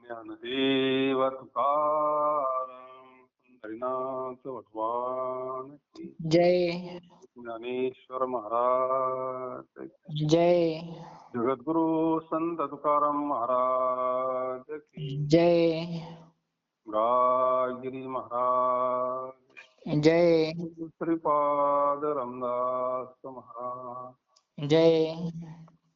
ज्ञानदेव तुकाराम पंढरीनाथ भगवान की जय ज्ञानेश्वर महाराज की, जय जगद्गुरु संत तुकाराम महाराज की, जय गायगिरी महाराज, जय श्रीपाद रामदास महाराज, जय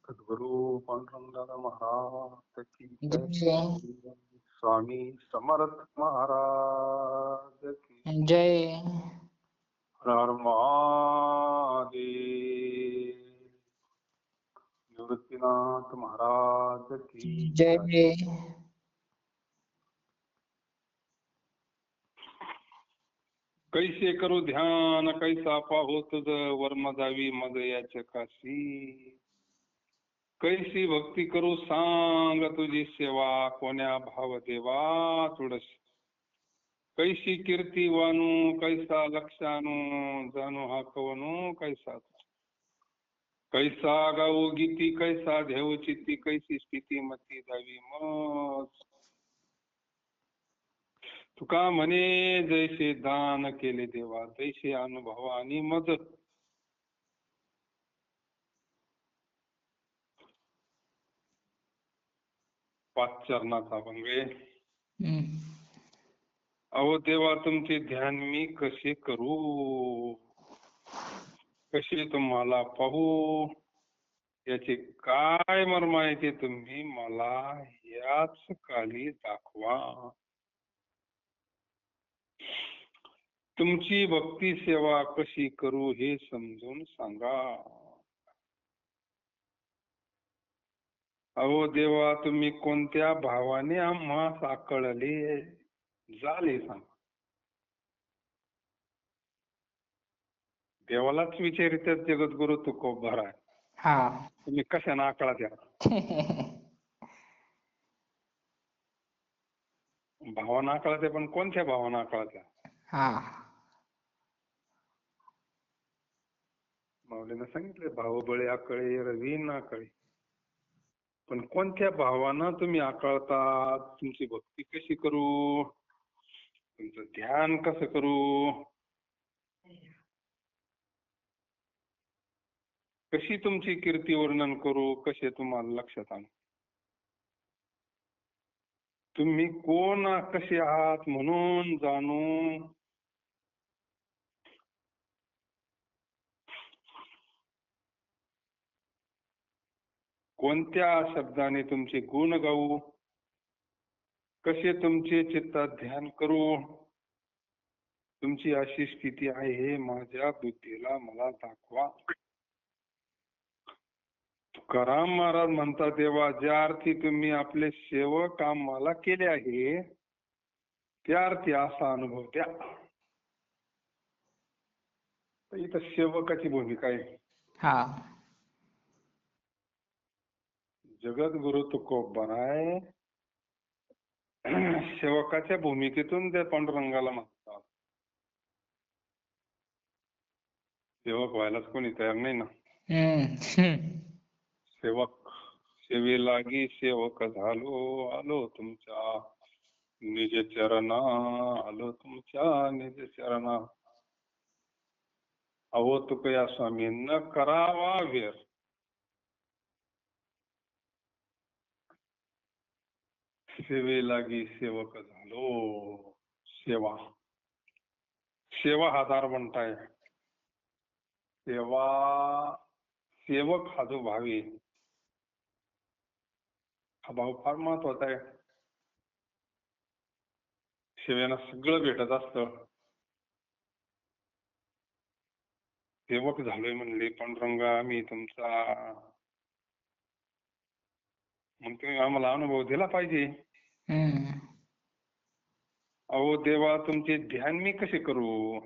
सद्गुरु पांडुरंगदास महाराज की जय. जय स्वामी समर्थ महाराज की जय हर हर महादेव. निवृत्तीनाथ महाराज की जय. जय कैसे करू ध्यान कैसा पाहो तुझ वर्म जावी मग याच्या काशी. कैसी भक्ती करू सांग तुझी सेवा कोण्या भाव देवा तुळस. कैसी कीर्ती वानू कैसा लक्षानू जाणू हा कवनू कैसा. कैसा गाऊ गीती कैसा घेऊ चित्ती कैसी स्थिती मती जावी मग. तुका म्हणे जैसे दान केले देवा तैसे अनुभव आणि मज. पाच चरणाचा अभंग. अहो देवा तुमचे ध्यान मी कसे करू कसे तुम्हाला पाहू याचे काय मर्म आहे ते तुम्ही मला याच काली दाखवा. तुमची भक्ती सेवा कशी करू हे समजून सांगा. अहो देवा तुम्ही कोणत्या भावाने आम्हा साकळले झाले सांगा. देवालाच विचारितात जगद्गुरु तुकोबार आहे हा तुम्ही कशाने आकळा द्या. भावाना आकळा द्या पण कोणत्या भावाना आकळा द्या. हा माऊलीने सांगितले भाव बळे आकळे रवी नाकळे. पण कोणत्या भावानं तुम्ही आकळता तुमची भक्ती कशी करू तुमचं ध्यान कसं करू कशी तुमची कीर्ती वर्णन करू कसे तुम्हाला लक्षात आणू. तुम्ही कोण कसे आहात म्हणून जाणू. कोणत्या शब्दाने तुमचे गुण गाऊ कसे तुमचे चित्तात ध्यान करू. तुमची अशी स्थिती आहे हे माझ्या बुद्धीला मला दाखवा. तुकाराम महाराज म्हणतात देवा ज्या अर्थी तुम्ही आपले सेवक आम्हाला केले आहे त्या अर्थी असा अनुभव द्या. इथं सेवकाची भूमिका आहे. हा जगद्गुरु तुकोबाराय सेवकाच्या भूमिकेतून त्या पांडुरंगाला म्हणतात. सेवक व्हायलाच कोणी तयार नाही ना. सेवक सेवे लागी सेवक झालो आलो तुमच्या निज चरणा आलो तुमच्या निज चरणा. अहो तुकया स्वामी न करावा वेर. सेवे लागी सेवक झालो. सेवा सेवा हा दारवंट आहे. सेवा सेवक हा जो भाव आहे हा भाव फार महत्वाचा आहे. सेवेनं सगळं भेटत असतं. सेवक झालोय म्हणले पांडुरंगा आम्ही तुमचा मग तुम्ही आम्हाला अनुभव दिला पाहिजे. अहो देवा तुमचे ध्यान मी कसे करू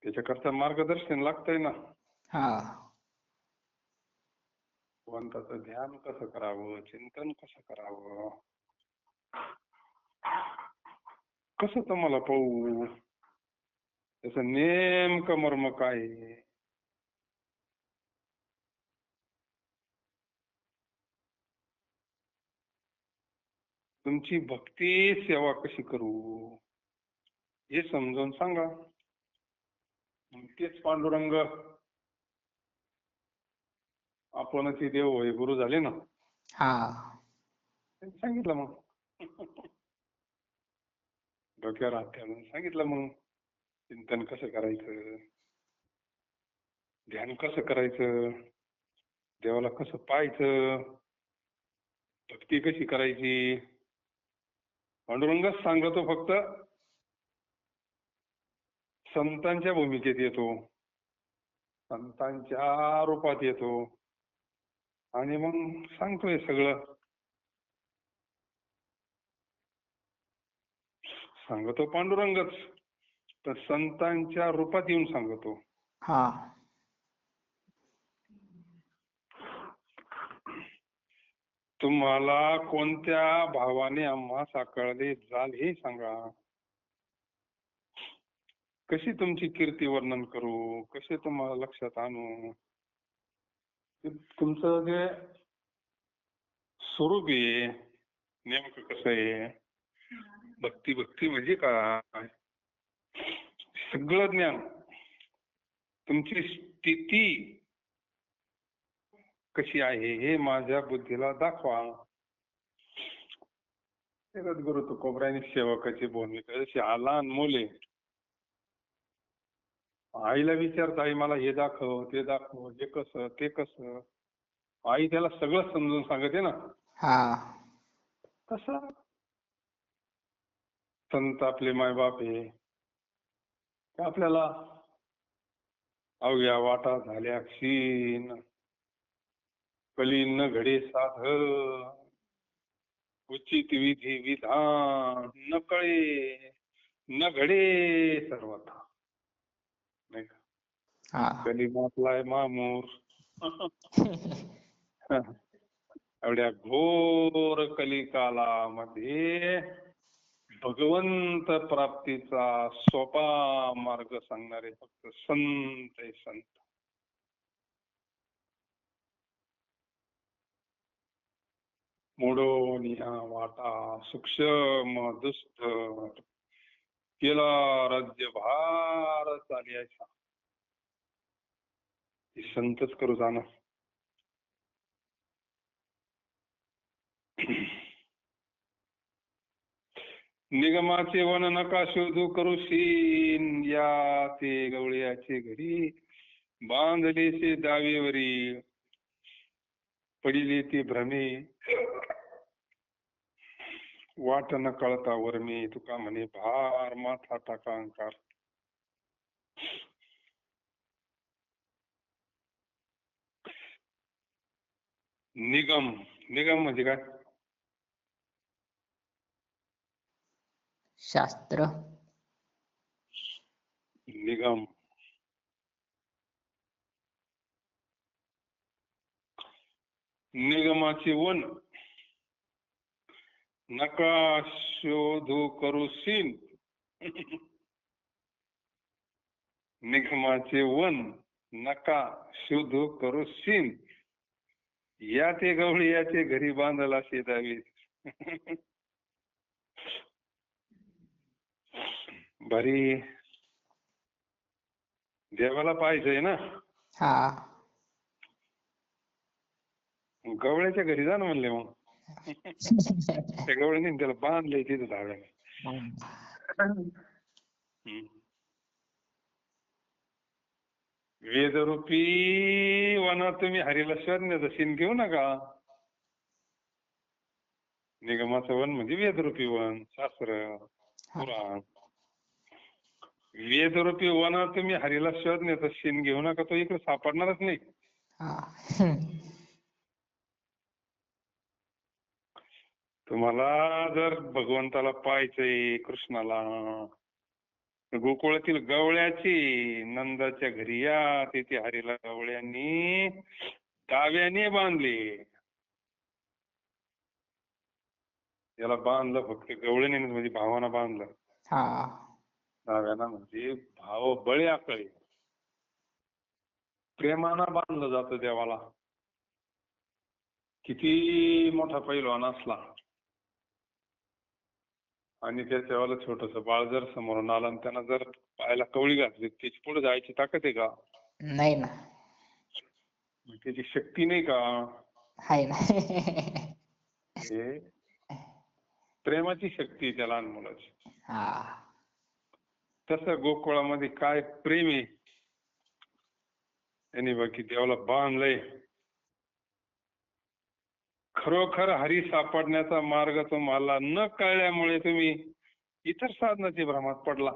त्याच्याकरता मार्गदर्शन लागतंय ना. भगवंताचं ध्यान कसं करावं चिंतन कसं करावं कसं तुम्हाला पाहू त्याचं नेमकं मर्म काय. तुमची भक्ती सेवा कशी करू हे समजावून सांगा. मग तेच पांडुरंग आपणच देव होय गुरु झाले ना. हा. त्यांनी सांगितलं मग डोक्यावर हात घालून सांगितलं मग चिंतन कसं करायचं, ध्यान कसं करायचं, देवाला कसं पाहायचं, भक्ती कशी करायची. पांडुरंगच सांगतो, फक्त संतांच्या भूमिकेत येतो, संतांच्या रूपात येतो आणि मग सांगतोय सगळं. सांगतो पांडुरंगच, तर संतांच्या रूपात येऊन सांगतो. हा. तुम्हाला कोणत्या भावाने आम्हा साकारले जाल हे सांगा. कशी तुमची कीर्ती वर्णन करू, कसे तुम्हाला लक्षात आणू. तुमचं जे स्वरूप आहे नेमकं कसं आहे, भक्ती भक्ती म्हणजे काय, सगळं ज्ञान. तुमची स्थिती कशी आहे हे माझ्या बुद्धीला दाखवा. गुरु तुकोबरायने सेवकाची भूमिका जशी लहान मुले आईला विचारत, आई मला हे दाखव ते दाखव, हे कसं ते कसं, आई त्याला सगळं समजून सांगते ना. हा. तसं संत आपले मायबाप आहे, आपल्याला अवघ्या वाटा झाल्या क्षीण, कली न घडे साधन, उचित विधी विधान न कळे न घडे सर्वथा. नाही का, हा. कली मातलाय मामूर. एवढ्या घोर कलिकालामध्ये भगवंत प्राप्तीचा सोपा मार्ग सांगणारे फक्त संत आहे, संत. मोडून ह्या वाटा सूक्ष्म दुस्तर, केला राज्यभार चालायचा. संतच करू जाणं. निगमाचे वन नका शोधू करूशीन, या ते गवळ्याचे घरी बांधलेचे दावेवरी, पडिले ते भ्रमे वाट न कळता वर्मी. तुका म्हणे भार माथा टाका अंकार. निगम, निगम म्हणजे काय, शास्त्र. निगम. निगमाचे वन नका शोधू करूशीन. निगमाचे वन नका शोधू करूशीन, या ते गवळीयाचे घरी बांधला शेदावी. भारी. देवाला पाहायचंय ना, हा. गवळ्याच्या घरी जा ना म्हणले. मग त्या गवळ्याने त्याला बांधलंय तिथे धाव्याने. वेदरूपी वनात तुम्ही हरीला शोधण्याचं सीन घेऊ नका. निगमाचं वन म्हणजे वेदरूपी वन, शास्त्र पुराण. वेदरूपी वनात तुम्ही हरीला शोधण्याचं सीन घेऊ नका, तो इकडे सापडणारच नाही. तुम्हाला जर भगवंताला पाहायचंय, कृष्णाला, गोकुळातील गवळ्याची नंदाच्या घरी या, तिथे हरीला गवळ्यांनी दाव्याने बांधले. याला बांधलं फक्त गवळ्याने म्हणजे भावाना बांधलं. दाव्याना म्हणजे भाव बळे आकळे, प्रेमानं बांधलं जातं देवाला. किती मोठा पैलवान असला आणि त्याच्यावाला छोटस बाळ जर समोरून आलं आणि त्यानं जर पायाला कवळी घातली त्याची पुढे जायची ताकद आहे का? नाही ना. मग त्याची शक्ती नाही का? आहे ना. हे प्रेमाची शक्ती आहे त्या लहान मुलाची. हा. तसं गोकुळामध्ये काय प्रेम आहे, त्यांनी बाकी देवाला बांधलंय. खरोखर हरी सापडण्याचा मार्ग तुम्हाला न कळल्यामुळे तुम्ही इतर साधनाच्या भ्रमात पडला.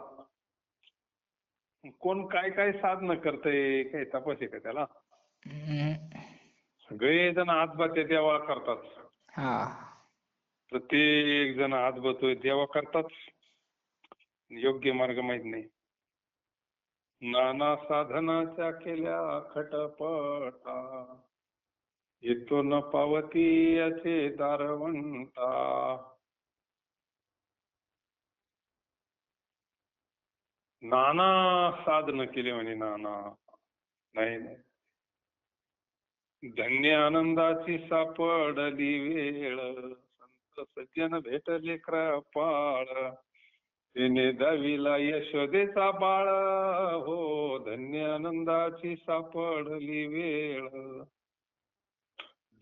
कोण काय काय साधनं करतंय, काही तपास आहे का त्याला? हम्म. सगळेजण हातभाते देवा करतात, हा. प्रत्येक जण हातभातोय देवा करतात, योग्य मार्ग माहित नाही. नाना साधनाच्या केल्या खटपटा, येतो न पावती याचे दारवंता. नाना साधन केले म्हणे, नाना नाही नाही. धन्य आनंदाची सापडली वेळ, संत सज्जन भेटले कृपाळ, तिने दाविला यशोदेचा बाळ. हो धन्य आनंदाची सापडली वेळ,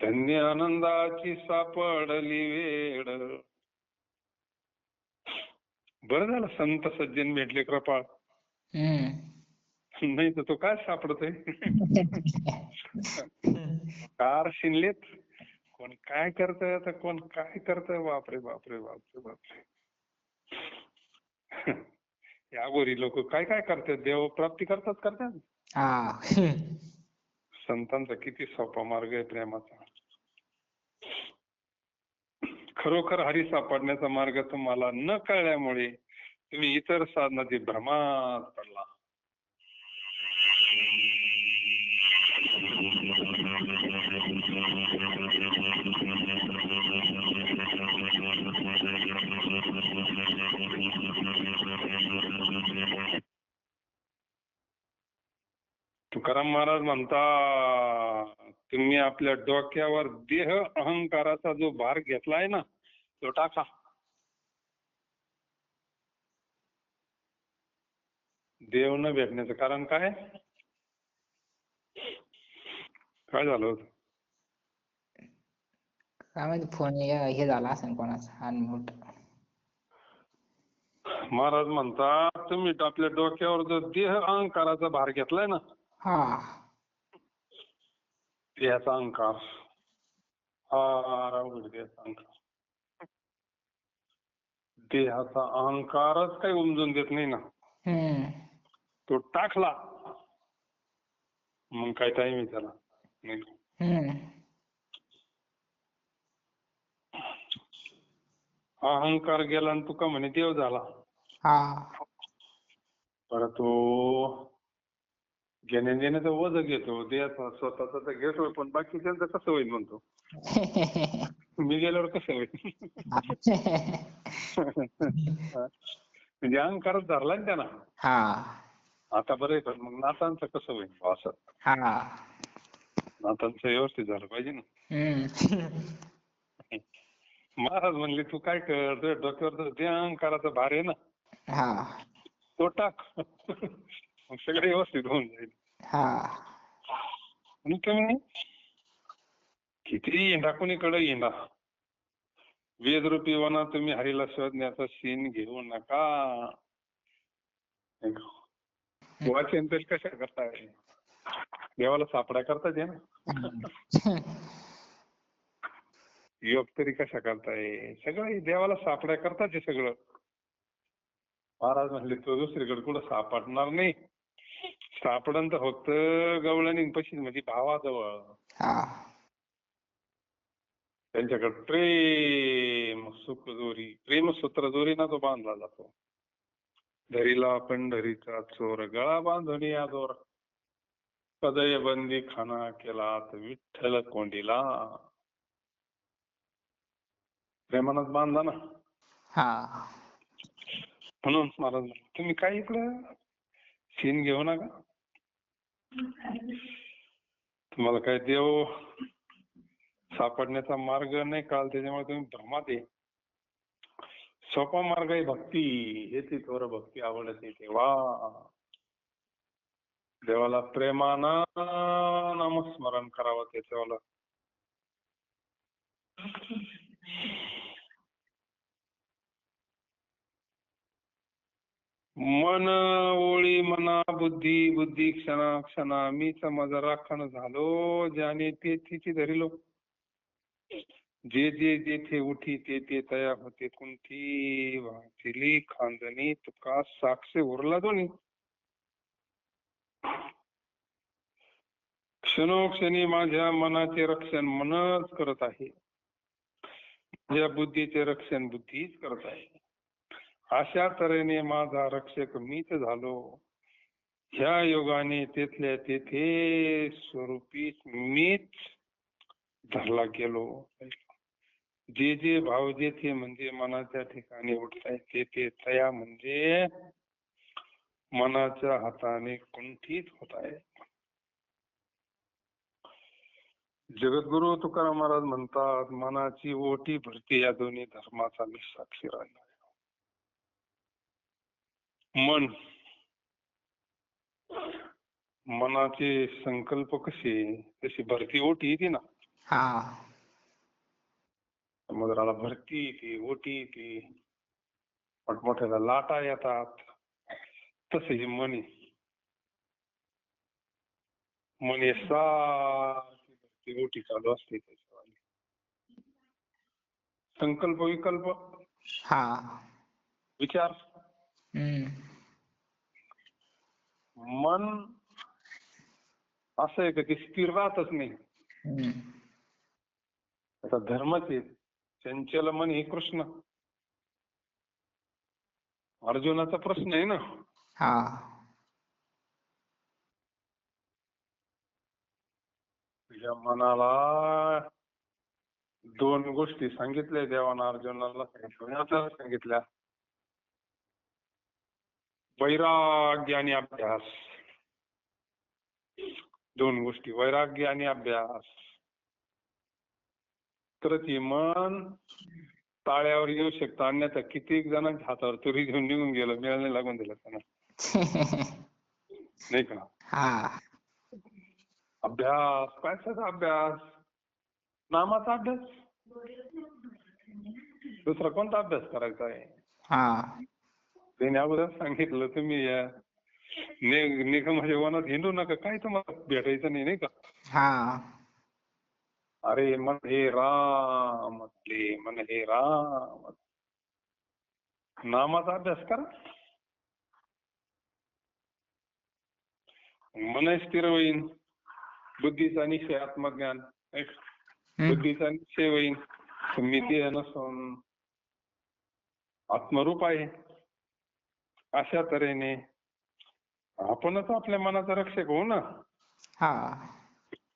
धन्य आनंदाची सापडली वेळ. बरं झालं संत सज्जन भेटले कृपाळ, नाही तर तो काय सापडतोय. कार शिनलेत, कोण काय करतंय आता, कोण काय करतंय. बापरे बापरे बापरे बापरे. या गोरी लोक काय काय करतात, देव प्राप्ती करतात. हा. संतांचा किती सोपा मार्ग आहे प्रेमाचा. खरोखर हरी सापडण्याचा मार्ग तुम्हाला न कळल्यामुळे तुम्ही इतर साधनाची भ्रमात पडला. तुकाराम महाराज म्हणता, तुम्ही आपल्या डोक्यावर देह अहंकाराचा जो भार घेतलाय ना तो टाका. देव न भेटण्याचं कारण काय काय झालं होतं? काय माहिती, फोन हे झाला असेल कोणाचा अनम्यूट. महाराज म्हणतात, तुम्ही आपल्या डोक्यावर जो देह अहंकाराचा भार घेतलाय ना, हा. देहाचा अहंकार, देहाचा अहंकार, देहाचा अहंकारच काही उमजून देत नाही ना. तो टाकला मग काय टाइम आहे त्याला नाही. अहंकार गेला आणि तुका म्हणे देव झाला. पर तो घेण्या देण्याचं वज घेतो, देहाचा स्वतःचा तर घेतो, पण बाकीच्यांचं कसं होईल म्हणतो. मी गेल्यावर कसं होईल. म्हणजे अहंकारच धरला ना त्यांना. आता बरं आहे, पण मग नातांचं कसं होईल असं. नातांचं व्यवस्थित झालं पाहिजे ना. महाराज म्हणले तू काय कर, डोक्यावर जे अहंकाराचा भार आहे ना तो टाक, मग सगळं व्यवस्थित होऊन जाईल. तुम्ही किती येंडा कोणीकडे येंडा, वेदरूपी वना तुम्ही हरीला शोधण्याचा शीन घेऊ नका. वाचन तरी कशा करताय, देवाला सापडा करताच आहे ना. योग तरी कशा करताय, सगळं देवाला सापड्या करताच आहे सगळं. महाराज म्हणले तो दुसरीकडे कुठं सापडणार नाही, सापडन तर फक्त गवळणी पशी म्हणजे भावाजवळ. त्यांच्याकडे प्रेम सुख जोरी, प्रेमसूत्र जोरी ना तो बांधला जातो. धरीला पंढरीचा चोर, गळा बांधून या दोर, हृदय बंदी खाना केला विठ्ठल कोंडीला. प्रेमानच बांधला ना. म्हणून महाराज तुम्ही काय इकडं सीन घेऊ नका. तुम्हाला काय देव सापडण्याचा मार्ग नाही काल, त्याच्यामुळे तुम्ही भ्रमात आहे. सोपा मार्ग आहे भक्ती. हे थोडं भक्ती आवडते तेव्हा देवाला प्रेमानं नामस्मरण करावं त्याच्यावाला. मन ओळी मना बुद्धी बुद्धी क्षणा क्षणा मीच मज राखण झालो ज्याने ते तिची धरिलो. जे जे जेथे उठी ते ते तया होते कुंठी वाचिली खांदणी तुका साक्ष उरला दोन्ही. क्षणोक्षणी माझ्या मनाचे रक्षण मनच करत आहे, माझ्या बुद्धीचे रक्षण बुद्धीच करत आहे. अशा तऱ्हेने माझा रक्षक मीच झालो. ह्या योगाने तेथल्या तेथे स्वरूपी मीच धरला गेलो. जे जे भाव जेथे म्हणजे मनाच्या ठिकाणी उठताय ते ते तया म्हणजे मनाच्या हाताने कुंठित होत आहे. जगद्गुरु तुकाराम महाराज म्हणतात, मनाची ओटी भरते या दोन्ही धर्माचा मी साक्षी राहिला. मन, मनाचे संकल्प कसे तशी भरती ओटी येते ना. हा. समुद्राला भरती येते, ओटी येते, मोठमोठ्याला लाटा येतात, तसे हे मन आहे. मन हे सारखी भरती ओटी चालू असते त्याच्यावाली. संकल्प विकल्प हा. विचार, मन असं आहे का ते स्थिर राहतच नाही. आता धर्मच आहे. चंचल मन हे कृष्ण. अर्जुनाचा प्रश्न आहे ना. हा. तुझ्या मनाला दोन गोष्टी सांगितल्या देवानं अर्जुनाला सांगितल्या, वैराग्य आणि अभ्यास. दोन गोष्टी, वैराग्य आणि अभ्यास. तर ते मन ताळ्यावर येऊ शकतं, अन्यथा कित्येक जणांच्या हातावर तुरी घेऊन निघून गेलं, मिळायला लागून दिलं त्यांना. नाही का? हा. अभ्यास, कशाचा अभ्यास? नामाचा अभ्यास. दुसरा कोणता अभ्यास करायचा आहे? हा. त्याने अगोदर सांगितलं, तुम्ही या निगमाच्या वनात हिंडू नका, काय तुम्हाला भेटायचं नाही, नाही का? हा. अरे मन हे राम म्हटले, मन हे राम. नामाचा अभ्यास करा, मन स्थिर होईल. बुद्धीचा निश्चय आत्मज्ञान, बुद्धीचा निश्चय होईल मी ते नसून आत्मरूप आहे. अशा तऱ्हेने आपणच आपल्या मनाचा रक्षक होऊ ना. हा.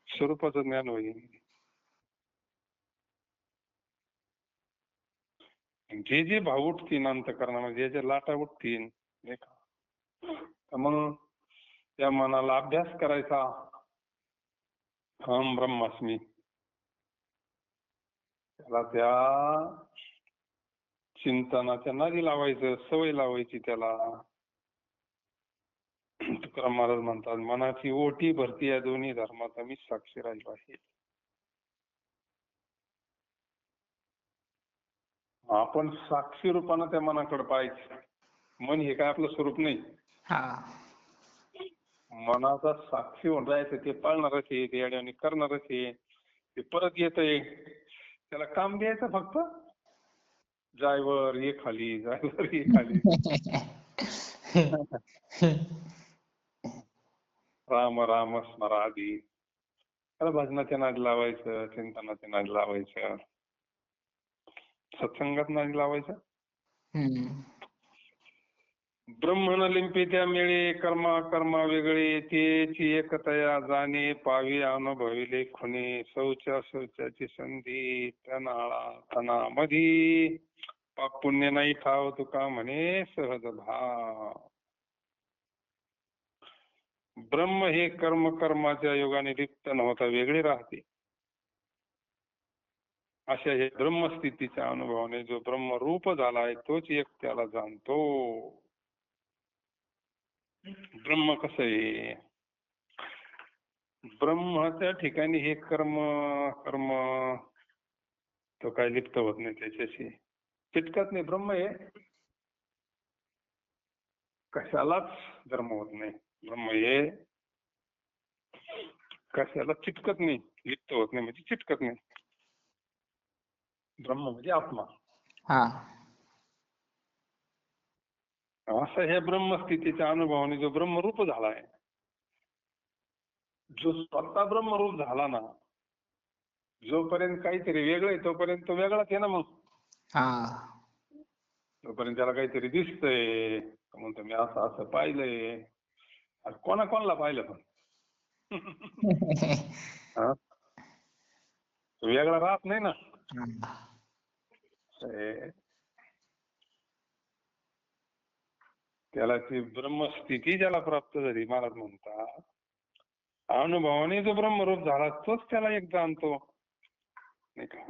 स्वरूपाचं ज्ञान होईल. जे जे भाव उठतील अंतःकरणामध्ये, जे जे लाटा उठतील, तर मग त्या मनाला अभ्यास करायचा. अहम ब्रह्मास्मी, त्याला त्या चिंतनाच्या नादी लावायचं, सवय लावायची त्याला. तुकाराम महाराज म्हणतात, मनाची ओटी भरती या दोन्ही धर्माचा मी साक्षी राहिलो आहे. आपण साक्षी रूपानं त्या मनाकडे पाहायचं. मन हे काय आपलं स्वरूप नाही. हा. मनाचा साक्षी होऊन जायचं, ते पाळणारच आहे, ते अडवणी करणारच आहे, ते परत येतंय, त्याला काम द्यायचं फक्त. जायवर ये खाली, जायवर ये खाली. राम राम स्मरादी. त्याला भजनाच्या नादी लावायचं, चिंतनाच्या नादी लावायचं, सत्संगात नादी लावायचं. ब्रह्मन लिंपी त्या मिळे कर्मा कर्मा वेगळे, तेची एकतया जाणे पावी अनुभविले खुणे. शौचाची संधी तनाळा तनामधी, पाप पुण्य नाही ठाव तुका म्हणे सहज भाव. ब्रह्म हे कर्म कर्माच्या योगाने लिप्त न होता वेगळे राहते. अशा हे ब्रह्मस्थितीच्या अनुभवाने जो ब्रह्मरूप झालाय तोच एक त्याला जाणतो. ब्रह्म कसं आहे? ब्रह्माच्या ठिकाणी हे कर्म कर्म तो काय लिप्त होत नाही त्याच्याशी, चिटकत नाही. ब्रह्म हे कशालाच धर्म होत नाही. ब्रह्म हे कशाला चिटकत नाही, लिप्त होत नाही म्हणजे चिटकत नाही. ब्रह्म म्हणजे आत्मा. हा असं हे ब्रह्मस्थितीच्या अनुभवाने जो ब्रह्मरूप झालाय, जो स्वतः ब्रह्मरूप झाला ना, जोपर्यंत काहीतरी वेगळं आहे तोपर्यंत तो वेगळाच आहे ना. मग हा तोपर्यंत त्याला काहीतरी दिसतंय, म्हणतो मी असं असं पाहिलंय. कोणाला पाहिलं पण हा? तो वेगळा राहत नाही ना. त्याला ती ब्रह्मस्थिती ज्याला प्राप्त झाली, महाराज म्हणतात अनुभवाने जो ब्रह्मरूप झाला तोच त्याला एक जाणतो, नाही का?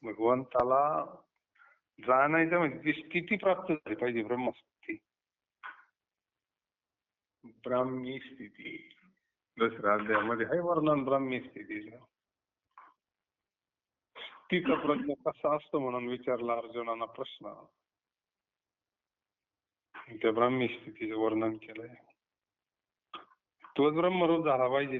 भगवंताला जाणायचं म्हणजे ती स्थिती प्राप्त झाली पाहिजे. ब्रह्मस्थिती, ब्राह्मी स्थिती. दुसऱ्या अध्यायामध्ये आहे वर्णन ब्राह्मी स्थितीचं. तिचा प्रश्न कसा असतो म्हणून विचारला अर्जुनाला प्रश्न, त्या ब्राह्मी स्थितीचं वर्णन केलंय. तोच ब्रह्मरूप झाला पाहिजे.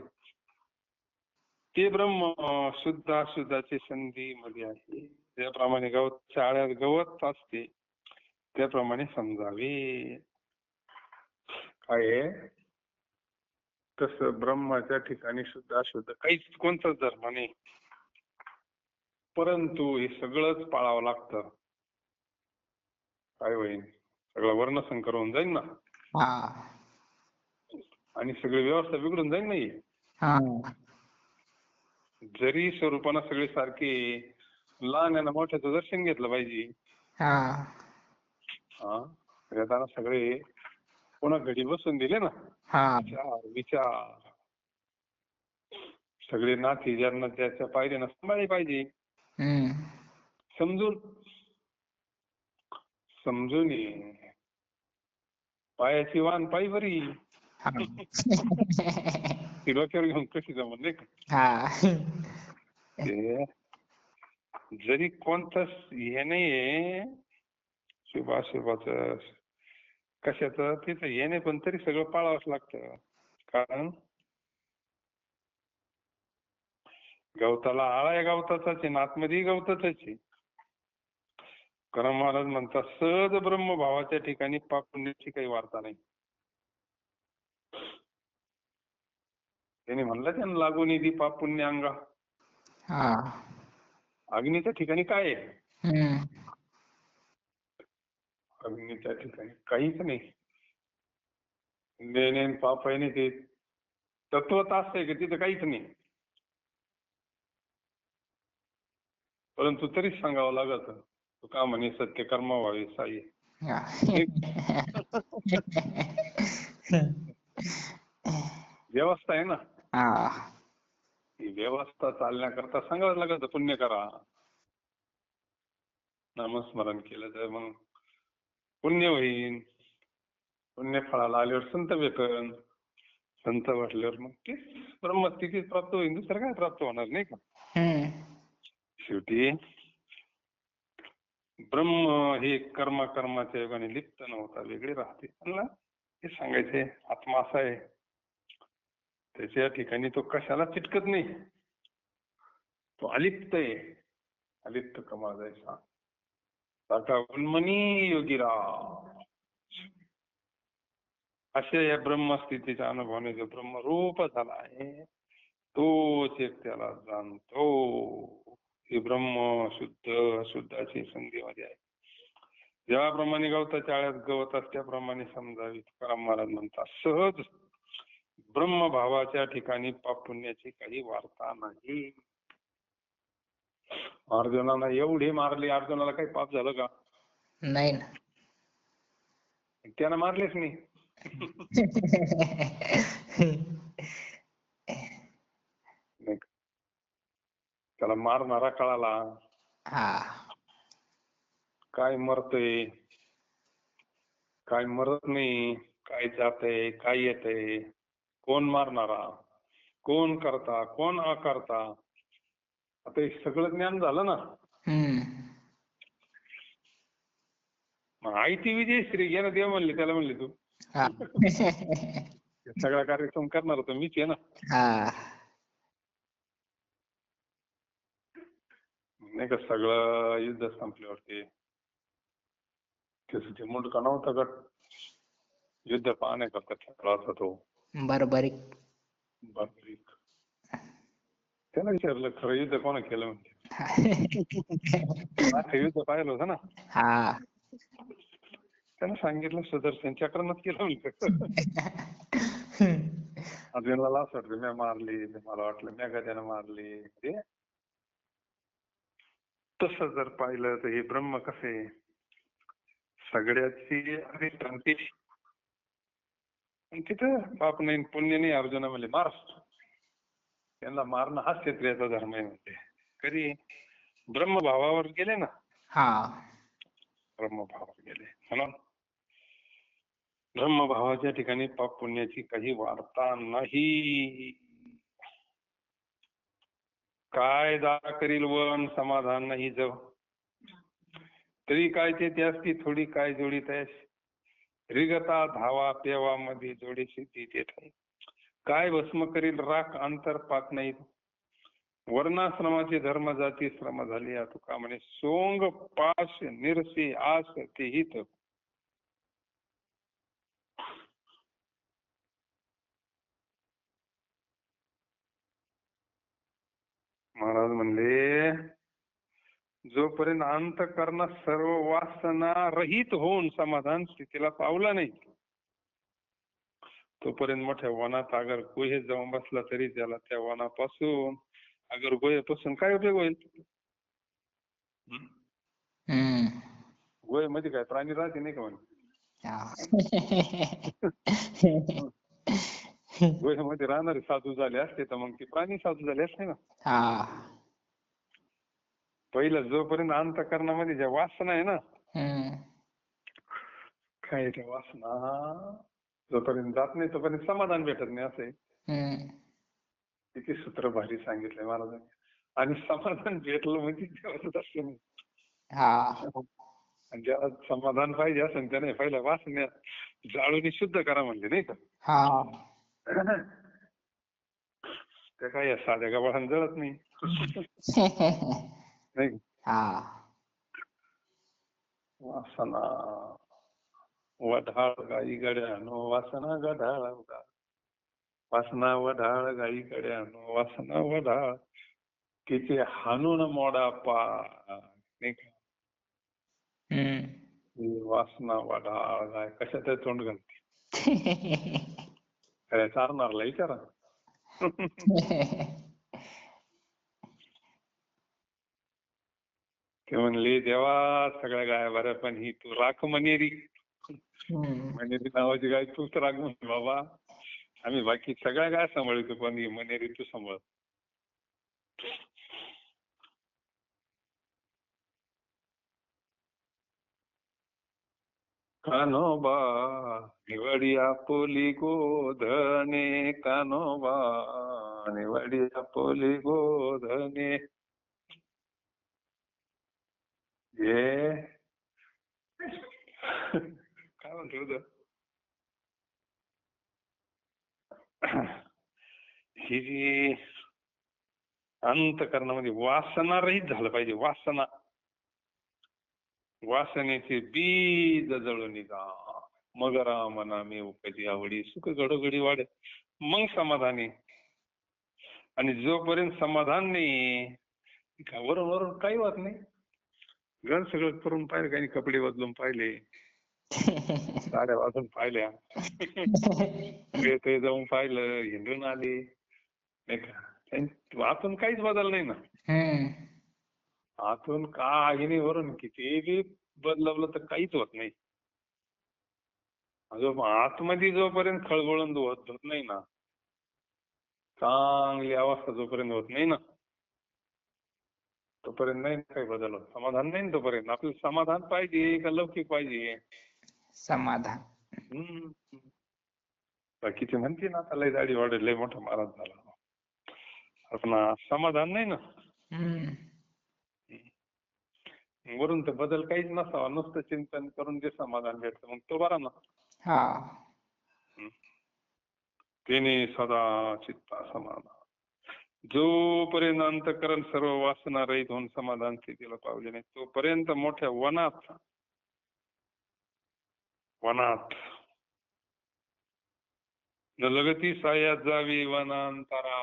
ते ब्रह्म शुद्ध अशुद्धाची संधी मध्ये आहे. त्याप्रमाणे शाळेत गवत असते त्याप्रमाणे समजावे. काय तसं ब्रह्माच्या ठिकाणी शुद्ध अशुद्ध काहीच कोणताच धर्म नाही, परंतु हे सगळंच पाळावं लागतं. काय होईल? सगळं वर्णसंकर होऊन जाईल ना, आणि सगळी व्यवस्था बिघडून जाईल नाही. जरी स्वरूपानं सगळे सारखे, लहान मोठ्याचं दर्शन घेतलं पाहिजे. हा सगळे पुन्हा घडी बसून दिले ना, विचार सगळे नाती ज्यांना त्याच्या पायरीनं सांभाळले पाहिजे. समजून ये. पायाची वान पायी बरी, ती डोक्यावर घेऊन कशी जमत नाही का? जरी कोणताच हे नाहीये शुभाशुभाच कशाचं तिथं हे नाही, पण तरी सगळं पाळावंच लागतं. कारण गवताला आळा या गवताचाच आहे, आतमध्ये गवताच आहे. कारण महाराज म्हणतात सहज ब्रह्मभावाच्या ठिकाणी पाप पुण्याची काही वार्ता नाही. त्याने म्हणलं त्यांना लागून येते पाप पुण्य अंगा. अग्नीच्या ठिकाणी काय आहे? अग्नीच्या ठिकाणी काहीच नाही. लेणे पाप आहे नाही, ते तत्वत असतंय की तिथं काहीच नाही. परंतु तरीच सांगावं लागत, का म्हणे सत्य कर्म व्हावे साई. व्यवस्था आहे ना, ही व्यवस्था चालण्याकरता सांगावं लागत पुण्य करा. नामस्मरण केलं तर मग पुण्य होईल. पुण्य फळाला आल्यावर संत भेटन, संत वाटल्यावर मग ते ब्रह्मस्थितीत प्राप्त होईल. दुसरं काय प्राप्त होणार नाही का? शेवटी ब्रह्म हे कर्माच्या योगाने लिप्त नव्हता, वेगळे राहते. मला हे सांगायचे आत्मा असा आहे, त्याच्या ठिकाणी तो कशाला चिटकत नाही, तो अलिप्त आहे. अलिप्त कमा जायचा साका उन्मनी योगीराव. अशा या ब्रह्मस्थितीच्या अनुभवाने जो ब्रह्मरूप झाला आहे तोच एक त्याला जाणतो. हे ब्रह्म शुद्ध अशुद्धाची संधीमध्ये आहे. ज्याप्रमाणे गवताच्या आळ्यात गवत असते त्याप्रमाणे समजावी. तुकाराम महाराज म्हणतात सहज ब्रह्मभावाच्या ठिकाणी पाप पुण्याची काही वार्ता नाही. अर्जुनाला एवढे मारले, अर्जुनाला काही पाप झालं का? नाही ना, त्यानं मारलेच नाही. त्याला मारणारा कळाला. हा काय मरतय, काय मरत नाही, काय जातंय, काय येतंय, कोण मारणारा, कोण करता, कोण अकर्ता, आता हे सगळं ज्ञान झालं ना. हम्म मग आई ती विजयश्री घे ना, देव म्हणले त्याला, म्हणले तू हा सगळा कार्यक्रम करणार होतो मीच आहे ना. हा नाही का, सगळं युद्ध संपल्यावरती त्याचं ते मुंडका नव्हता गट, युद्ध पाहण्याकरता ठेवला होता तो बरोबरिक. बापरीक. त्याला विचारलं खरं युद्ध कोणा केलं म्हणते. आता युद्ध पाहिलं होतं ना. हा त्यानं सांगितलं सुदर्शन चक्रनच केलं म्हणतं. अर्जुनाला असं वाटलं मी मारली, मला वाटलं मी त्यानं मारली. म्हणजे तसं जर पाहिलं तर हे ब्रह्म कसे सगळ्याची अधिष्ठानती. तिथं पाप नाही पुण्य नाही. अर्जुना म्हणले मार, त्यांना मारणं हाच क्षत्रियाचा धर्म आहे म्हणते. कधी ब्रह्मभावावर गेले ना, हा ब्रह्मभावावर गेले म्हणून ब्रह्मभावाच्या ठिकाणी पाप पुण्याची काही वार्ता नाही. काय दारा करील वन समाधान नाही जव, तरी काय ते त्याची थोडी काय जोडी तयास, रिगता धावा पेवा मध्ये जोडी सिद्धी देत आहे. काय भस्म करील राख अंतर पात नाही, वर्णाश्रमाचे धर्म जाती श्रम झाले या तुका म्हणे, सोंग पाश निरसे आस ते हित. महाराज म्हणले जोपर्यंत अंतःकरण सर्व वासना रहित होऊन समाधान स्थितीला पावला नाही, तोपर्यंत मोठ्या वनात अगर गुहेत जाऊन बसला तरी त्याला त्या वनापासून अगर गुहेपासून काय उपयोग होईल. गुहेमध्ये काय प्राणी राहते नाही का म्हणे. गुहेमध्ये राहणारे साधू झाले असते तर मग ते प्राणी साधू झाले असते ना. पहिलं जोपर्यंत अंतःकरणामध्ये ज्या वासना आहे ना, काय त्या वासना जोपर्यंत जात नाही तोपर्यंत समाधान भेटत नाही. असं आहे. किती सूत्र भारी सांगितलंय महाराजांनी. आणि समाधान भेटलं म्हणजे देवाचं दर्शन. आणि ज्याला समाधान पाहिजे असेल त्याने पहिल्या वासना जाळून शुद्ध करा म्हणले नाही का. त्या काय साध्या गबाळानं जळत नाही. नाही वासना वढाळ गाई गड्यानो वासना गढाळ, वासना वढाळ गाई गड्यानो वासना वढाळ, तिचे हाणून मोडा पाय नाही का. वासना वढाळ गाय कशात तोंड घालते. खऱ्या चारणारला विचारा. ते म्हणले देवा सगळ्या गाया बऱ्या पण ही तू राख मनेरी. मनेरी नावाची गाय तूच राख म्हणते बाबा, आम्ही बाकी सगळ्या गाय सांभाळतो पण ही मनेरी तू सांभाळ. कान्होबा निवडिया पोली गोधने, कान्होबा निवडिया पोली गोधने. हे काय म्हणतो होतं, ही जी अंतःकरणामध्ये वासना रहित झालं पाहिजे. वासना वासनेचे बीज जळून निघा, मग रामना मी उपजी आवडी सुख घडोघडी वाढे, मग समाधानी. आणि जोपर्यंत समाधान नाही वरून वरून काही होत नाही. घर सगळं करून पाहिलं, काही कपडे बदलून पाहिले, साड्या वाजून पाहिल्या, ते जाऊन पाहिलं, हिंडून आले नाही का, आतून काहीच बदल नाही ना. आतून काही नाही, वरून किती बदलवलं तर काहीच होत नाही. आतमध्ये जोपर्यंत खळबळून होत नाही ना, चांगली अवस्था जोपर्यंत होत नाही ना, तोपर्यंत नाही काही बदल होत. समाधान नाही ना तोपर्यंत. आपल्याला समाधान पाहिजे का लौकिक पाहिजे? समाधान. हम्म. बाकीचे म्हणते ना आता लय दाढी वाढेल, लय मोठा महाराज झाला. पण समाधान नाही ना. हम्म. वरून तर बदल काहीच नसावा, नुसतं चिंतन करून जे समाधान भेटतं मग तो बरा ना. हा. तेने सदा चित्ता समाधान. जोपर्यंत अंतःकरण सर्व वासना रहित होऊन समाधान स्थितीला पावले नाही तोपर्यंत मोठ्या वनात न लगती सायात जावी वनांतरा.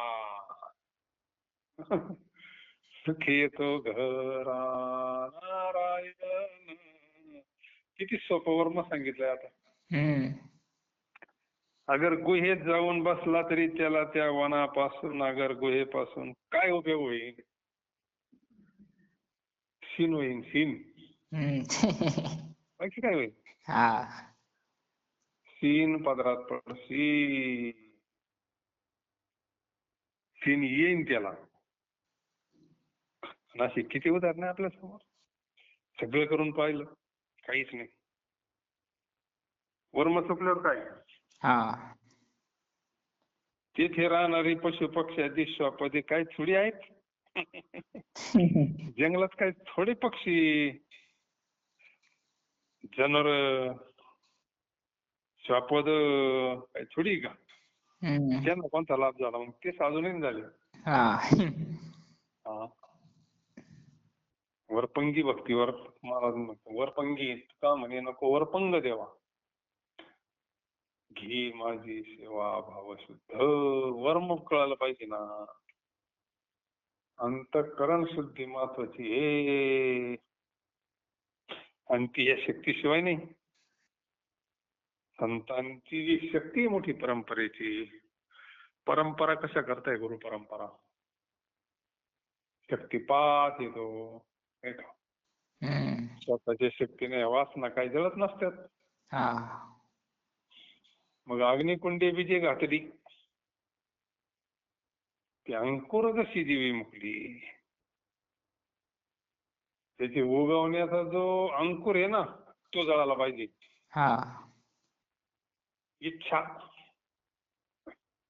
सुखी येतो घरा नारायण. किती सोपं वर्म सांगितलंय आता. हम्म. अगर गुहेत जाऊन बसला तरी त्याला त्या वनापासून अगर गुहेपासून काय उपयोग होईल? शीन होईल, शीन. बाकी काय होईल? हा. शीन पदरात पडशी, शीन येईन त्याला. अशी किती उदाहरणं आपल्या समोर. सगळं करून पाहिलं काहीच नाही. वर्म चुकल्यावर काय? हा. तिथे राहणारी पशु पक्षी श्वापदे काय थोडी आहेत? जंगलात काय थोडे पक्षी, जनावर, श्वापद काय थोडी का? हम्म. त्यांना कोणता लाभ झाला? मग ते अजूनही झाले. हा. वरपंगी भक्तीवर महाराज म्हणतो, वरपंगी का म्हणे नको वरपंग देवा. घे माझी सेवा भाव शुद्ध. वर्म कळायला पाहिजे ना. अंतःकरण शुद्धी महत्वाची आहे. आणि ती या शक्तीशिवाय नाही. संतांची जी शक्ती आहे मोठी परंपरेची. परंपरा कशा करताय? गुरु परंपरा. शक्तिपात येतो. स्वतःच्या शक्तीने वासना काही जळत नसतात. हा. मग अग्निकुंडे विजय घातली, ती अंकुर जशी दिवी मुकली. त्याची उगवण्याचा जो अंकुर आहे ना तो जळाला पाहिजे. हा. इच्छा.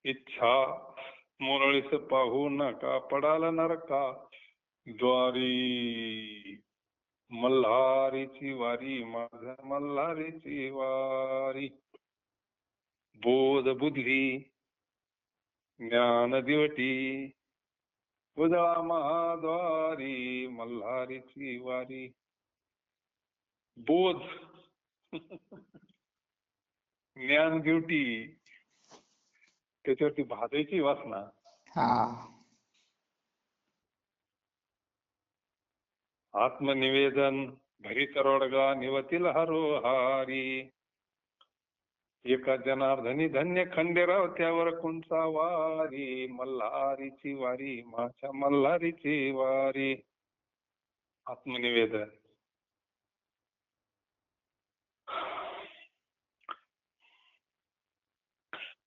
इच्छा मोरळीस पाहू नका पडाला नरका. द्वारी मल्हारीची वारी, माझ्या मल्हारीची वारी. बोध बुद्धी ज्ञान दिवटी, उजळा महाद्वारी मल्हारीची वारी. बोध ज्ञान ड्युटी, त्याच्यावरती भाजायची वासना. हा. आत्मनिवेदन घरी तरवडगा निवतील हरोहारी. एका जनार्दनी धन्य खंडेराव त्यावर कुंचा वारी. मल्हारीची वारी, माझ्या मल्हारीची वारी. आत्मनिवेदन.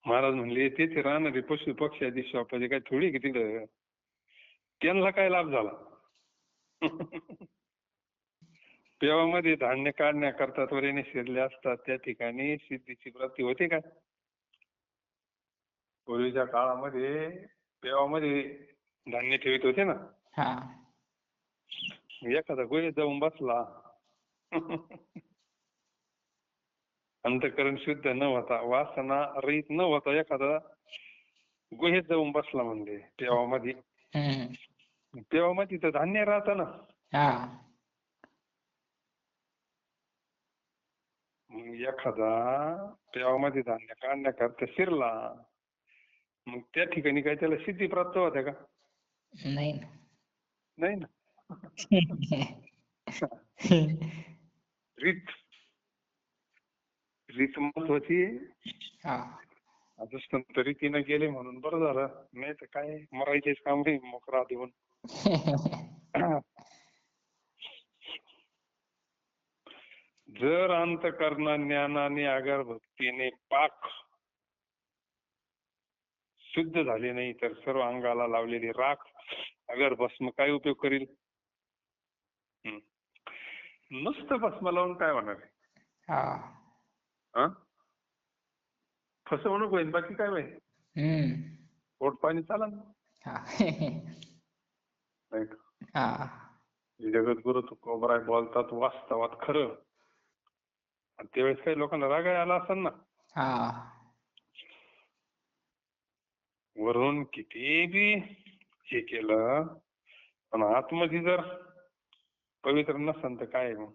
महाराज म्हणले तेथे राहणारे पशु पक्षी आदी श्वापाचे काय थोडी की तिथं त्यांना काय लाभ झाला? पेवामध्ये धान्य काढण्याकरता त्वरेने शिरले असतात त्या ठिकाणी सिद्धीची प्राप्ती होते का? पूर्वीच्या काळामध्ये पेवामध्ये धान्य ठेवित होते ना. हा. एखादा गुहेत जाऊन बसला, अंतःकरण शुद्ध न होता, वासना रहित न होता एखादा गुहेत जाऊन बसला म्हणजे पेवामध्ये, पेवामध्ये तर धान्य राहतं ना. हा. मग एखादा पेवामध्ये धान्य काढण्याकरता शिरला, मग त्या ठिकाणी काय त्याला सिद्धी प्राप्त होते का? नाही. नाही ना. रीत रीत महत्वाची. आता संत रीतीनं गेले म्हणून बरं झालं, नाही तर काय मरायचेच काम नाही मोकरा देऊन. जर अंतःकरण ज्ञानाने अगर भक्तीने पाक शुद्ध झाले नाही तर सर्व अंगाला लावलेली राख अगर भस्म काय उपयोग करील? हम्म. नुसतं भस्म लावून काय होणार आहे? हा. हा? फसवणूक होईल, बाकी काय होईल? हम्म. पोट पाणी चालन, हा. नाही का? हा. जगद्गुरु तुकोबराय बोलतात वास्तवात खरं. आणि त्यावेळेस काही लोकांना रागाही आला असेल ना. हा. वरून किती बी हे केलं, पण आतमध्ये जर पवित्र नसेल तर काय आहे मग?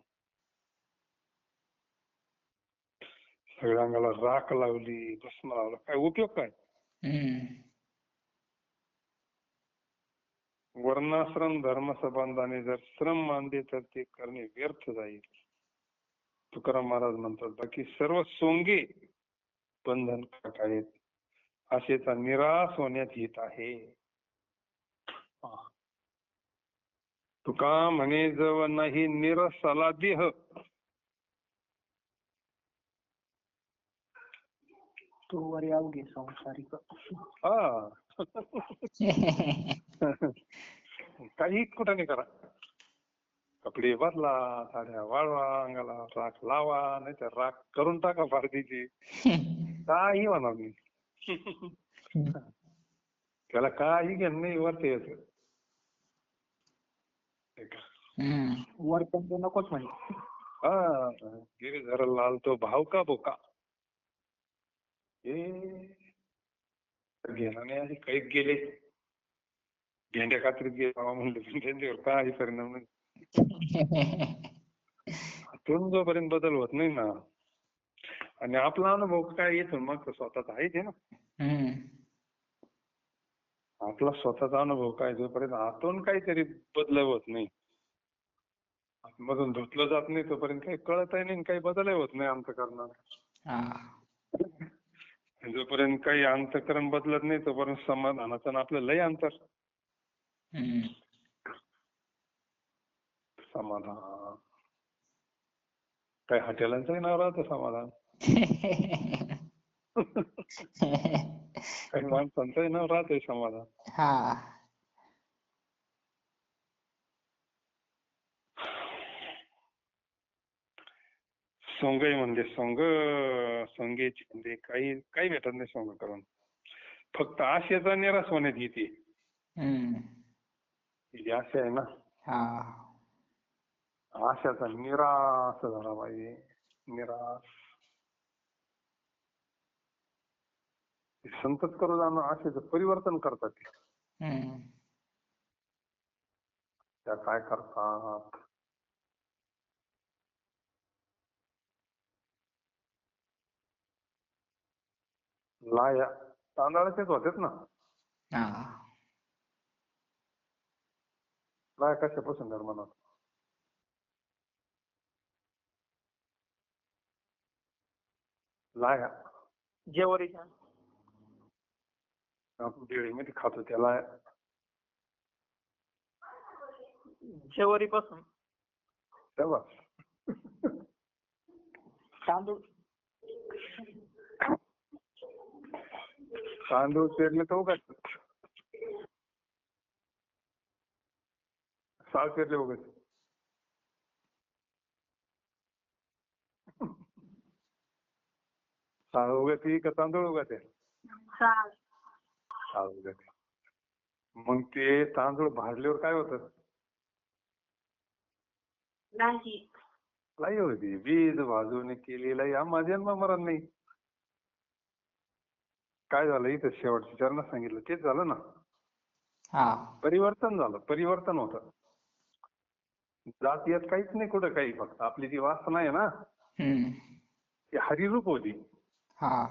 सगळ्या अंगाला राख लावली, भस्म लावलं, काय उपयोग काय? हम्म. वर्णाश्रम धर्म संबंधाने जर श्रम मानले तर ते करणे व्यर्थ जाईल. तुकाराम महाराज म्हणतात, बाकी सर्व सोंगे बंधनकारक आहेत, आशेचा निराश होण्यात हित आहे. तुका म्हणे जव नाही निरसाला देह, तो वरी अवघे संसारिक. हा. काही कुठं नाही करा, कपडे बदला, साड्या वाळवा, अंगाला राख लावा, नाही तर राख करून टाका भारतीची, काही होणार नाही. त्याला काही घेणं नाही, वरत यायचं. हम्म. वर्तन तर नकोच म्हणे. हा, गिरीधर लाल तो भाव का बोका, हे घेणं नाही. काही गेले भेंड्या कात्रीत गेला म्हणले, भेंड्यावर काही परिणाम नाही. आतून जोपर्यंत बदल होत नाही ना, आणि आपला अनुभव काय येतो मग स्वतःचा आहे ते ना. हम्म. आपला स्वतःचा अनुभव काय, जोपर्यंत आतून काहीतरी बदल होत नाही, आतमधून धुतलं जात नाही, तोपर्यंत काही कळतही नाही, काही बदलही होत नाही अंतःकरणात. हा. जोपर्यंत काही अंतःकरण बदलत नाही, तोपर्यंत समाधानाचं आणि आपलं लय अंतर. हम्म. समाधान काही हॉटेलांचंही नाव राहतं समाधान. काही माणसांचंही नाव राहतंय समाधान. हा. सोंगही म्हणजे सोंगेची म्हणजे काही काही भेटत नाही सोंग करून, फक्त आशेचा निराश होण्यात येते. हम्म. ही आशा आहे ना, हा. आशाचा निराश झाला पाहिजे, निराश. संतत करू जाणं आशेचं परिवर्तन करतात. हम्म. त्या काय करतात, लाया तांदळाचेच होतेच ना. हा. लाया कशापासून निर्माण होतात? लाया जेवारीच्या आपण केळीमध्ये खातो त्याला. जेवारी पासून तेव्हा तांदूळ. तांदूळ पेरले तर उगाच, साल पेरले उगाच. साल उगाच का तांदूळ उगाच आहे? साल. साल उगाच. मग ते तांदूळ भाजल्यावर काय होतं? नाही. लाई होती. बीज भाजून केलेला या माझ्या मरण नाही. काय झालं इथं शेवटच्या चरणात सांगितलं तेच झालं ना. हा. परिवर्तन झालं, परिवर्तन होतं. जात यात काहीच नाही कुठं काही, फक्त आपली जी वासना आहे ना, हम्म. ती हरिरूप होती. हा.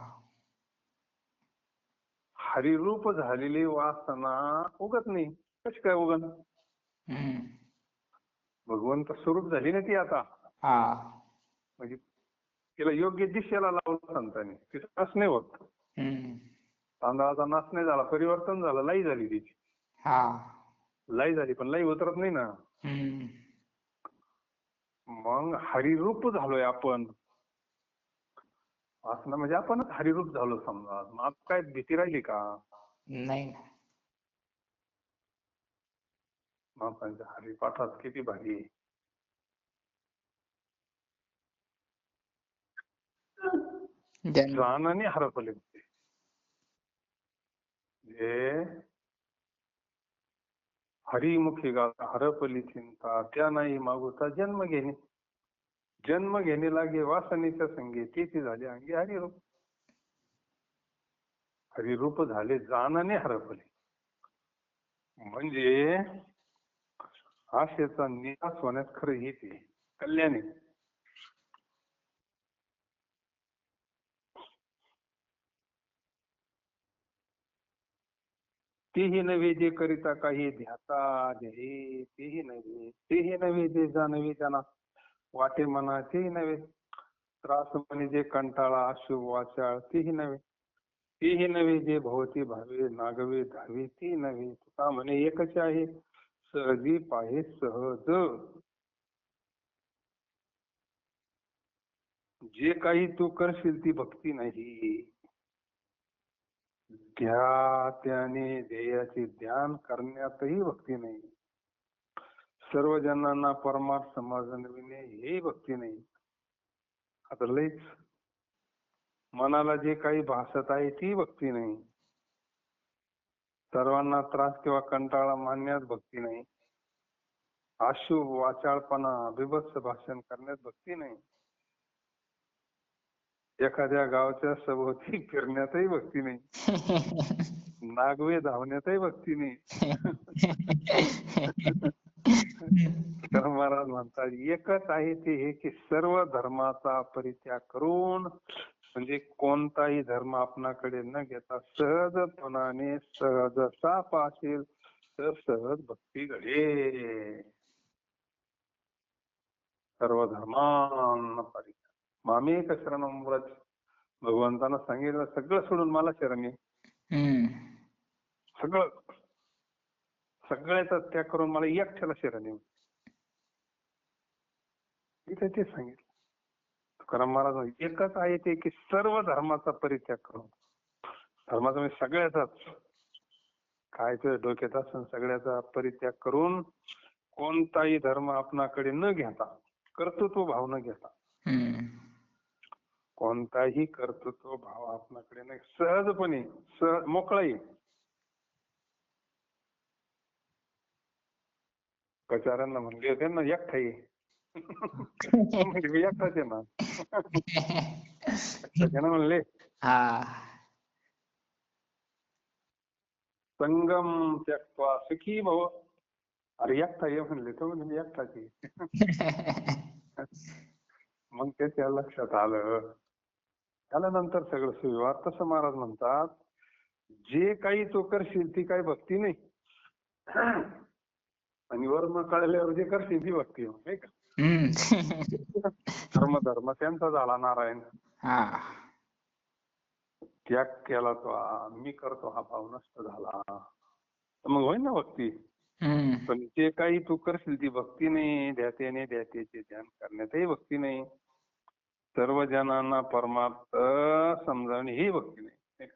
हरिरूप झालेली वासना उगत नाही. कशी काय उगन? हम्म. भगवंत स्वरूप झाली ना ती आता. हा. म्हणजे तिला योग्य दिशेला लावलं संतांनी, तिचा नाश नाही होत. हम्म. तांदळाचा नाश नाही झाला, परिवर्तन झालं, लाई झाली तिची. हा. लाई झाली पण लाई उतरत नाही ना. हम्म. मग हरिरूप झालोय आपण. वासना म्हणजे आपणच हरिरूप झालो समजा. मग आता काय भीती राहिली का? नाही. महाराजांच्या हरिपाठात किती भारी जन्म जाणाने हरपले होते. जे हरिमुखी गाता हरपली चिंता, त्या नाही मागुता जन्म घेणे. जन्म घेणे लागे वासनेच्या संगे, तेची झाले अंगी हरिरूप. हरिरूप झाले जाणाने हरपले. म्हणजे आशेचा निराश होण्यात खरं हेच आहे, कल्याण आहे. तेही नव्हे जे करिता काही ध्याता ध्येये, तेही नव्हे. तेही नव्हे जे जाणवे त्यांना वाटे मना, तेही नव्हे. त्रास म्हणे जे कंटाळा अशुभ वाचाळ, तेही नव्हे. तेही नव्हे जे भोवती भावे नागवे धावे, ते नव्हे. तुका म्हणे एकच आहे सहजी पाहे सहज. जे काही तू करशील ती भक्ती नाही. त्याने ध्येयाचे ध्यान करण्यातही भक्ती नाही. सर्व जणांना परमार्थ समजविणे हे भक्ती नाही. आता लईच मनाला जे काही भासत आहे ती भक्ती नाही. सर्वांना त्रास किंवा कंटाळा मानण्यात भक्ती नाही. अशुभ वाचाळपणा बिभत्स भाषण करण्यात भक्ती नाही. एखाद्या गावच्या सभोवती फिरण्यातही भक्ती नाही. नागवे धावण्यातही भक्ती नाही. तर महाराज म्हणतात एकच आहे ते हे की सर्व धर्माचा परित्याग करून, म्हणजे कोणताही धर्म आपणाकडे न घेता सहजपणाने सहजसा पाशील तर सहज भक्ती घडे. सर्व धर्मांना परित्याग. मामेक शरणं व्रज. भगवंतानं सांगितलं सगळं सोडून मला शरण ये. सगळं सगळ्याचा त्याग करून मला एकट्याला शरण ये. इथे ते सांगितलं तुकाराम महाराज. एकच आहे ते की सर्व धर्माचा परित्याग करून. धर्माचा म्हणजे सगळ्याचाच काय ते डोक्यात असून सगळ्याचा परित्याग करून, कोणताही धर्म आपणाकडे न घेता, कर्तृत्व भाव न घेता, कोणताही कर्तृत्व भाव आपणाकडे नाही, सहजपणे मोकळा येईल. कचाऱ्यांना म्हणले होते ना एकटा ये. म्हणजे मी एकटाच आहे ना. त्यानं म्हणले संगम त्यक्त्वा सुखी भव. अरे एकटा ये म्हणले तो, म्हणजे मी एकटाच आहे. मग त्याच्या लक्षात आलं. त्यानंतर सगळं सुविवार. तसं महाराज म्हणतात जे काही तू करशील ती काही भक्ती नाही, आणि वर्ण कळल्यावर जे करशील ती भक्ती नाही का. धर्म त्यांचा झाला नारायण. त्याग केला तो, मी करतो हा भाव नष्ट झाला, तर मग होईल ना भक्ती. पण जे काही तू करशील ती भक्ती नाही. ध्यात्याने ध्यात्याचे ध्यान करण्यातही भक्ती नाही. सर्व जणांना परमार्थ समजावणे ही भक्ती नाही.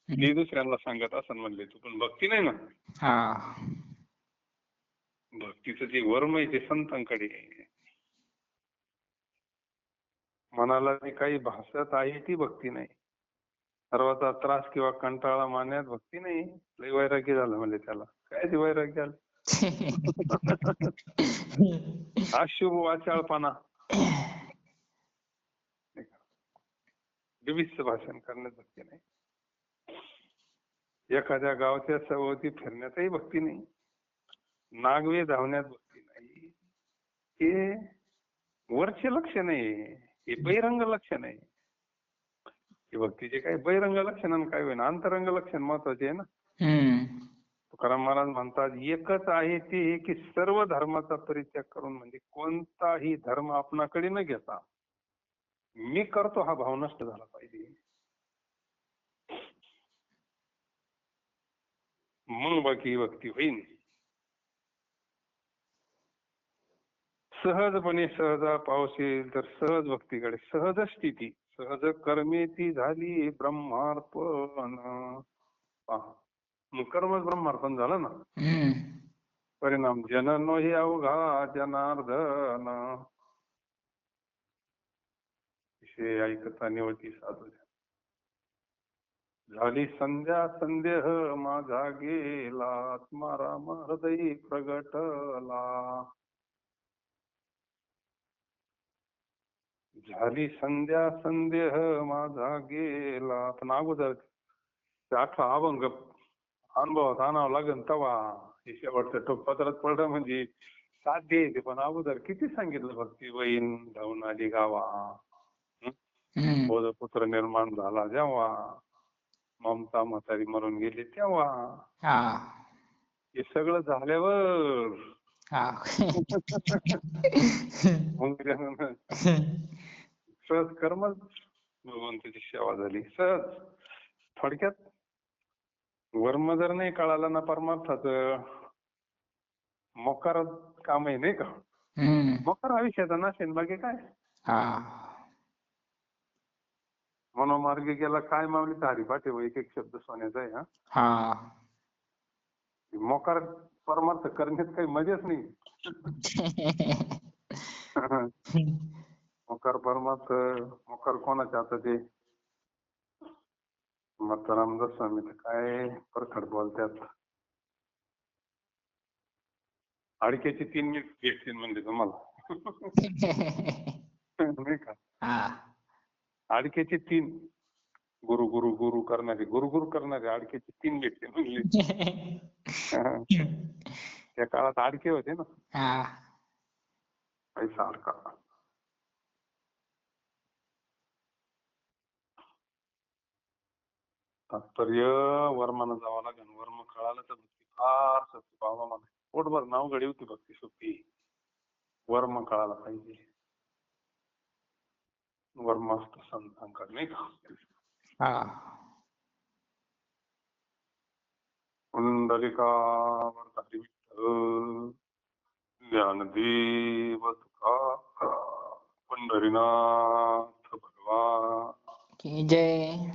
मी दुसऱ्यांना सांगत असं म्हणले तू, पण भक्ती नाही ना. भक्तीचं जे वर्म आहे ते संतांकडे आहे. मनाला जे काही भासत आहे ती भक्ती नाही. सर्वाचा त्रास किंवा कंटाळा मानण्यात भक्ती नाही. लय वैराग्य झालं म्हणजे त्याला काय ते वैराग्य झालं. अशुभ वाचाळपणा, विविध भाषण करण्यात भक्ती नाही. एखाद्या गावच्या सभोवती फिरण्यातही भक्ती नाही. नागवे धावण्यात भक्ती नाही. हे वरचे लक्षण आहे, हे बहिरंग लक्षण आहे. भक्तीचे काही बहिरंग लक्षण काय होईना, अंतरंग लक्षण महत्वाचे आहे ना. तुकाराम महाराज म्हणतात एकच आहे ते की सर्व धर्माचा परित्याग करून, म्हणजे कोणताही धर्म आपणाकडे न घेता मी करतो हा भाव नष्ट झाला पाहिजे. मग बाकी भक्ती होईल. सहजपणे सहजा पावशील तर सहज भक्तीकडे. सहज स्थिती, सहज कर्मे ती झाली ब्रह्मार्पण. मग कर्मच ब्रह्मार्पण झालं ना. परिणाम जननो ही अवघा जनार्दन. विषय ऐकता निवती साधू. झाली संध्या संदेह माझा गेला, आत्माराम हृदयी प्रगटला. झाली संध्या संदेह माझा गेला. पण अगोदर ते 18 अभंग अनुभवात आणावं लागेल तेव्हा हे शेवटचं टोक पत्रात पडलं म्हणजे साध्य येते. पण अगोदर किती सांगितलं भक्ती वहीन धावून आली गावा, बोधपुत्र निर्माण झाला जेव्हा, ममता म्हातारी मरून गेली तेव्हा. हा हे सगळं झाल्यावर हा मग त्यानं सहज कर्मच भगवंताची सेवा झाली सहज. थोडक्यात वर्म जर नाही कळाला ना परमार्थाचं, मोकार काम आहे नाही का. मोकार आयुष्याचा नाशेन बाकी काय. मनोमार्ग गेला काय मावली तारी पाठे व एक एक शब्द सोन्याचा आहे. हा मोकार परमार्थ करण्यात काही मजाच नाही. मोकार परमार्थ मोकार कोणाच्या हातात आहे. मग रामदास स्वामी तर काय परखड बोलतात. अडक्याची 3 मिनिट भेटतील म्हणजे तुम्हाला नाही का. अडक्याची 3 गुरु गुरु गुरु करणारे अडक्याची 3 भेटतील म्हणले. त्या काळात अडके होते ना पैसा अडका. तात्पर्य वर्मानं जावं लागेल. वर्म कळालं तर भक्ती फार सोपी. बाबा मला पोटभर नाव गडी होती भक्ती सोपी. वर्म कळायला पाहिजे. वर्म असतं संतांकडे नाही का. पुंडलिका वरदारी विठ्ठल ज्ञानदेव तुकाराम पंढरीनाथ भगवान की जय.